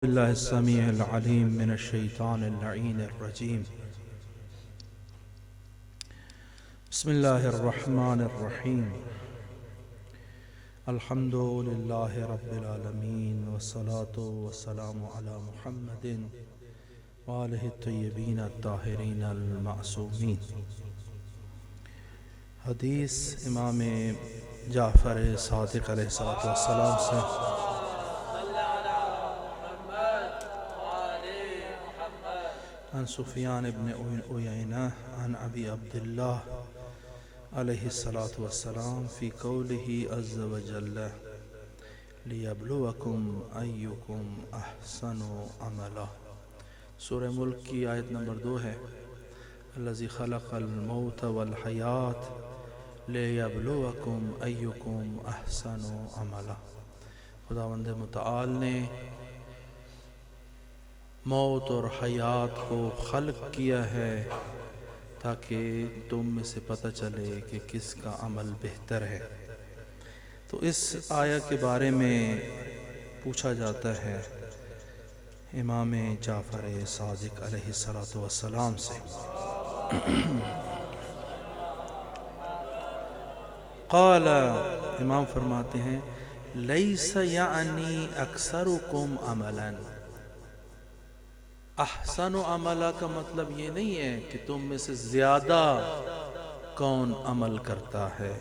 بالله السميع العليم من الشيطان اللعين الرجيم. بسم الله الرحمن الرحيم. الحمد لله رب العالمين والصلاة والسلام على محمد وآله الطيبين الطاهرين المعصومين. حدیث امام جعفر صادق علیہ السلام سے عن سفیان ابن عیینہ عن ابی عبداللہ علیہ السلام فی قولہ عز وجل لیبلوکم ایکم احسن عملا. سورہ ملک کی آیت نمبر 2 ہے. الذی خلق الموت والحیات لیبلوکم ایکم احسن عملا. خداوند متعال نے موت اور حیات کو خلق کیا ہے تاکہ تم میں سے پتہ چلے کہ کس کا عمل بہتر ہے. تو اس آیت کے بارے میں پوچھا جاتا ہے امام جعفر صادق علیہ السلام سے. قال، امام فرماتے ہیں لیس یعنی اکثرکم عملا. احسن عملہ کا مطلب یہ نہیں ہے کہ تم میں سے زیادہ کون عمل کرتا ہے،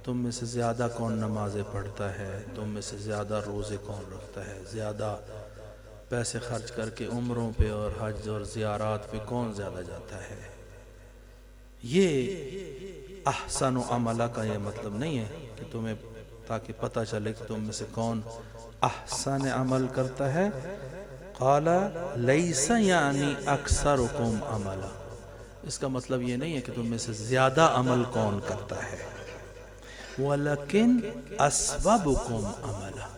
تم میں سے زیادہ کون نمازیں پڑھتا ہے، تم میں سے زیادہ روزے کون رکھتا ہے، زیادہ پیسے خرچ کر کے عمروں پہ اور حج اور زیارات پہ کون زیادہ جاتا ہے. یہ احسن عملہ کا یہ مطلب نہیں ہے کہ تمہیں تاکہ پتہ چلے کہ تم میں سے کون احسن عمل کرتا ہے. قال لیس یعنی اکثرکم عملا، اس کا مطلب یہ نہیں ہے کہ تم میں سے زیادہ عمل کون کرتا ہے. ولیکن اسببکم عملا،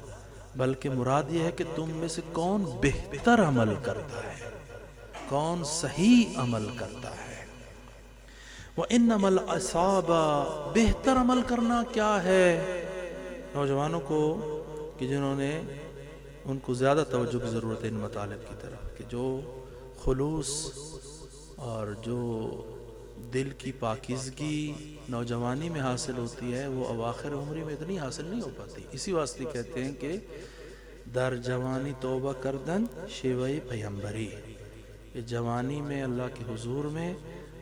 بلکہ مراد یہ ہے کہ تم میں سے کون بہتر عمل کرتا ہے، کون صحیح عمل کرتا ہے. وانما الاصابہ، بہتر عمل کرنا کیا ہے. نوجوانوں کو کہ جنہوں نے ان کو زیادہ توجہ کی ضرورت ہے ان مطالب کی طرف، کہ جو خلوص اور جو دل کی پاکیزگی نوجوانی میں حاصل ہوتی ہے وہ اواخر عمری میں اتنی حاصل نہیں ہو پاتی. اسی واسطے کہتے ہیں کہ در جوانی توبہ کردن شیوہ پیمبری، کہ جوانی میں اللہ کے حضور میں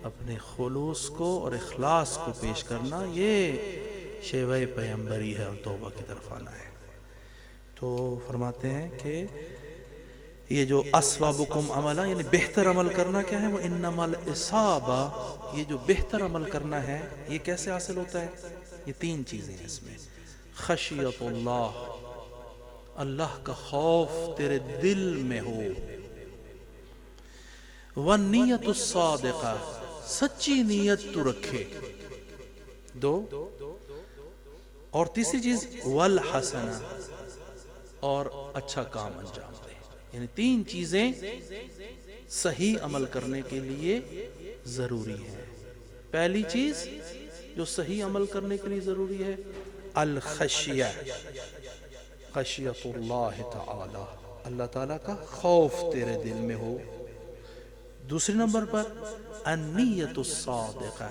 اپنے خلوص کو اور اخلاص کو پیش کرنا یہ شیوہ پیمبری ہے اور توبہ کی طرف آنا ہے. تو فرماتے ہیں کہ یہ جو اسبابکم عملا یعنی بہتر عمل کرنا کیا ہے. وہ انما الاصابہ، یہ جو بہتر عمل کرنا ہے یہ کیسے حاصل ہوتا ہے. یہ 3 چیزیں ہیں اس میں. خشیت اللہ، اللہ کا خوف تیرے دل میں ہو. والنیت الصادقہ، سچی نیت تو رکھے. 2 اور تیسری چیز والحسنہ، اور اچھا کام انجام دے. یعنی 3 چیزیں صحیح عمل کرنے کے لیے ضروری ہیں. پہلی چیز جو صحیح عمل کرنے کے لیے ضروری ہے الخشیہ، خشیت اللہ تعالی، اللہ تعالیٰ کا خوف تیرے دل میں ہو. دوسرے نمبر پر النیت الصادقہ،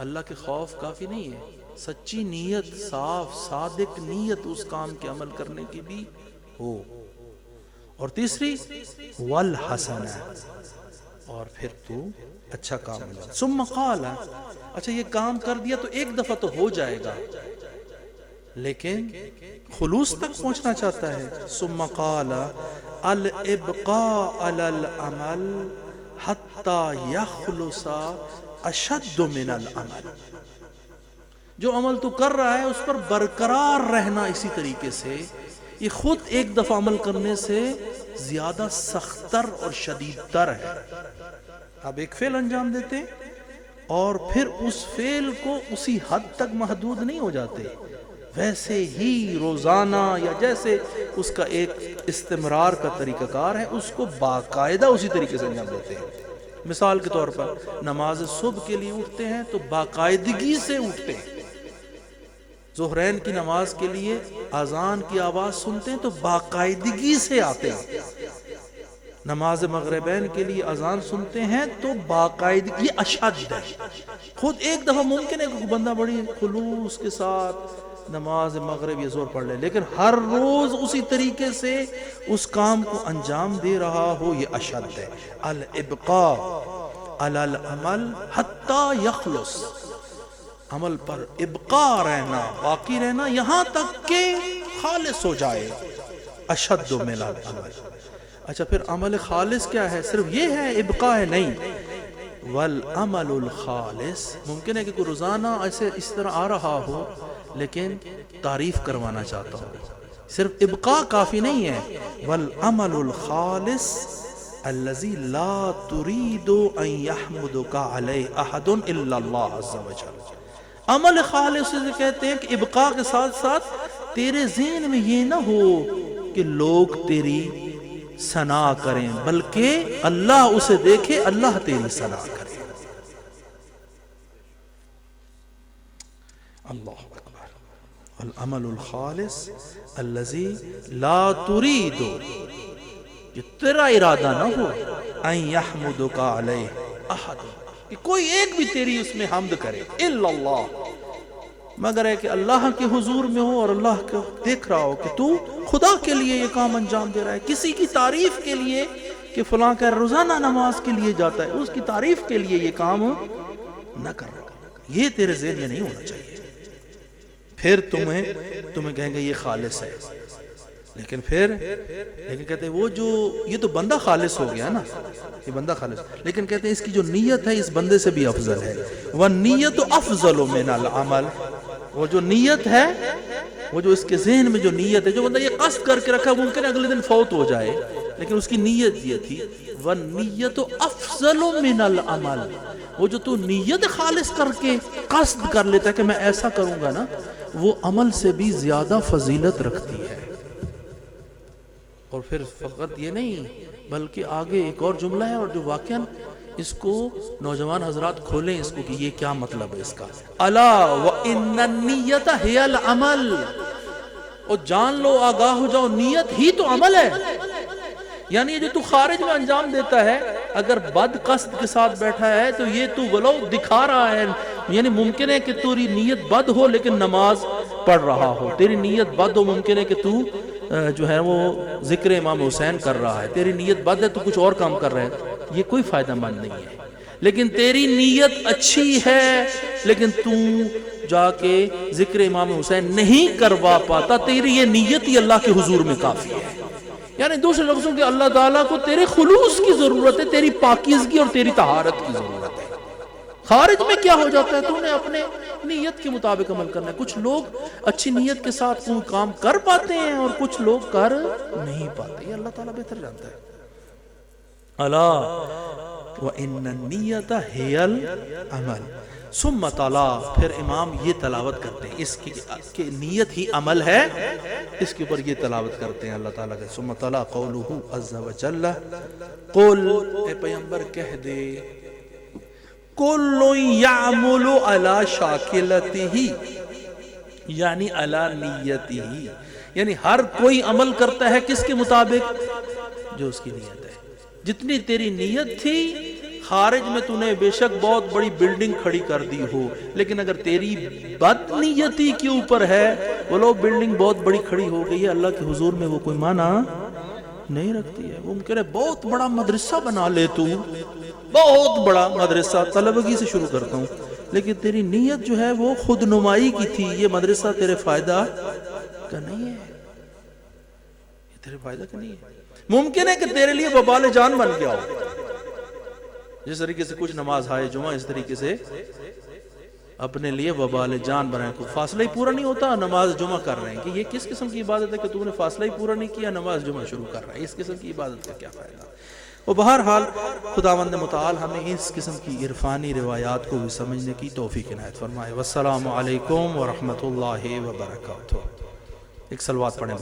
اللہ کے خوف کافی نہیں ہے، سچی نیت، صاف صادق نیت اس کام کے عمل کرنے کی بھی ہو. اور تیسری والحسنہ، اور پھر تو اچھا کام ملا. ثم قال، اچھا یہ کام کر دیا تو ایک دفعہ تو ہو جائے گا لیکن خلوص تک پہنچنا چاہتا ہے. ثم قال الابقاء علی العمل حتی یخلص اشد من العمل. جو عمل تو کر رہا ہے اس پر برقرار رہنا اسی طریقے سے، یہ خود ایک دفعہ عمل کرنے سے زیادہ سختر اور شدید تر ہے. آپ ایک فعل انجام دیتے اور پھر اس فعل کو اسی حد تک محدود نہیں ہو جاتے، ویسے ہی روزانہ یا جیسے اس کا ایک استمرار کا طریقہ کار ہے اس کو باقاعدہ اسی طریقے سے انجام دیتے ہیں. مثال کے طور پر نماز صبح کے لیے اٹھتے ہیں تو باقاعدگی سے اٹھتے ہیں، ظہرین کی نماز کے لیے اذان کی آواز سنتے ہیں تو باقاعدگی سے آتے ہیں، نماز مغربین کے لیے اذان سنتے ہیں تو باقاعدگی اشد ہے۔ خود ایک دفعہ ممکن ہے کہ بندہ بڑی خلوص کے ساتھ نماز مغرب یا ظہر پڑھ لے، لیکن ہر روز اسی طریقے سے اس کام کو انجام دے رہا ہو، یہ اشد ہے۔ الابقاء علی العمل حتی یخلص، عمل پر ابقاء رہنا، باقی رہنا یہاں تک کہ خالص ہو جائے، اشد من العمل۔ اچھا پھر عمل خالص کیا ہے؟ صرف یہ ہے ابقاء ہے؟ نہیں، والعمل الخالص، ممکن ہے کہ کوئی روزانہ ایسے اس طرح آ رہا ہو لیکن تعریف کروانا چاہتا ہو، صرف ابقاء کافی نہیں ہے۔ والعمل الخالص الذي لا تريد ان يحمدك عليه احد الا الله عز وجل، عمل خالص سے کہتے ہیں کہ ابقاء کے ساتھ ساتھ تیرے ذہن میں یہ نہ ہو کہ لوگ تیری ثنا کریں، بلکہ اللہ اسے دیکھے، اللہ تیری ثنا کرے۔ اللہ اکبر۔ والعمل الخالص الذي لا تريد، کہ تیرا ارادہ نہ ہو، ان يحمدك عليه احد، کہ کوئی ایک بھی تیری اس میں حمد کرے، الا اللہ، مگر ہے کہ اللہ کے حضور میں ہو اور اللہ کو دیکھ رہا ہو کہ تو خدا کے لیے یہ کام انجام دے رہا ہے، کسی کی تعریف کے لیے کہ فلاں کا روزانہ نماز کے لیے جاتا ہے، اس کی تعریف کے لیے یہ کام نہ کر رہا، یہ تیرے ذہن میں نہیں ہونا چاہیے۔ پھر تمہیں کہیں گے یہ خالص ہے، لیکن کہتے ہیں وہ جو یہ تو بندہ خالص ہو گیا نا، یہ بندہ خالص، لیکن کہتے ہیں اس کی جو نیت ہے اس بندے سے بھی افضل ہے۔ والنیت افضل من العمل، وہ جو نیت ہے، وہ جو اس کے ذہن میں جو نیت ہے، جو بندہ یہ قصد کر کے رکھا ممکن ہے اگلے دن فوت ہو جائے، لیکن اس کی نیت یہ تھی۔ والنیت افضل من العمل، وہ جو تو نیت خالص کر کے قصد کر لیتا ہے کہ میں ایسا کروں گا نا، وہ عمل سے بھی زیادہ فضیلت رکھتی ہے۔ اور پھر فقط یہ نہیں بلکہ آگے ایک اور جملہ ہے، اور جو واقعاً اس کو نوجوان حضرات کھولیں اس کو کہ یہ کیا مطلب ہے اس کا۔ الا وان النیۃ ہی العمل، اور جان لو، آگاہ ہو جاؤ، نیت ہی تو عمل ہے۔ یعنی یہ جو تو خارج میں انجام دیتا ہے، اگر بد قصد کے ساتھ بیٹھا ہے تو یہ تو ولو دکھا رہا ہے، یعنی ممکن ہے کہ تیری نیت بد ہو لیکن نماز پڑھ رہا ہو، تیری نیت بد ہو، ممکن ہے کہ تو جو ہے وہ ذکر امام حسین کر رہا ہے، تیری نیت بد ہے تو کچھ اور کام کر رہا ہے، یہ کوئی فائدہ مند نہیں ہے۔ لیکن تیری نیت اچھی ہے لیکن تو جا کے ذکر امام حسین نہیں کروا پاتا، تیری یہ نیت ہی اللہ کے حضور میں کافی ہے۔ یعنی دوسرے لفظوں کے اللہ تعالیٰ کو تیرے خلوص کی ضرورت ہے، تیری پاکیزگی اور تیری طہارت کی ضرورت ہے۔ خارج میں کیا ہو جاتا ہے، تو نے اپنے نیت کے مطابق عمل کرنا ہے۔ کچھ لوگ اچھی نیت کے ساتھ کوئی کام کر پاتے ہیں اور کچھ لوگ کر نہیں پاتے، یہ اللہ تعالیٰ بہتر جانتا ہے۔ الا وان النیۃ ہی العمل، ثم تلا، پھر امام یہ تلاوت کرتے ہیں اس کی کہ نیت ہی عمل ہے، اس کے اوپر یہ تلاوت کرتے ہیں اللہ تعالیٰ کے۔ ثم تلا قولہ عز وجل، قل، اے پیغمبر کہہ دے، کل یعمل علی شاکلتہ، یعنی علی نیتہ، یعنی ہر کوئی عمل کرتا ہے کس کے مطابق؟ جو اس کی نیت ہے۔ جتنی تیری نیت تھی، خارج میں تو نے بے شک بہت بڑی بلڈنگ کھڑی کر دی ہو، لیکن اگر تیری بد نیتی کے اوپر ہے، وہ لوگ بلڈنگ بہت بڑی کھڑی ہو گئی ہے، اللہ کے حضور میں وہ کوئی معنی نہیں رکھتی ہے۔ وہ ممکن ہے بہت بڑا مدرسہ بنا لے تو، بہت بڑا مدرسہ طلبگی سے شروع کرتا ہوں، لیکن تیری نیت جو ہے وہ خود نمائی کی تھی، یہ مدرسہ تیرے فائدہ کا نہیں ہے، یہ تیرے فائدہ کا نہیں ہے۔ ممکن ہے کہ تیرے لیے وبال جان بن گیا ہو، جس طریقے سے کچھ نماز ہائے جمعہ اس طریقے سے اپنے لیے وبال جان بنائے، کوئی فاصلہ ہی پورا نہیں ہوتا، نماز جمعہ کر رہے ہیں کہ یہ کس قسم کی عبادت ہے کہ تم نے فاصلہ ہی پورا نہیں کیا، نماز جمعہ شروع کر رہا ہے، اس قسم کی عبادت کا کیا فائدہ۔ وہ بہرحال خداوند متعال ہمیں اس قسم کی عرفانی روایات کو بھی سمجھنے کی توفیق عنایت فرمائے۔ والسلام علیکم ورحمۃ اللہ وبرکاتہ۔ ایک صلوات پڑھیں۔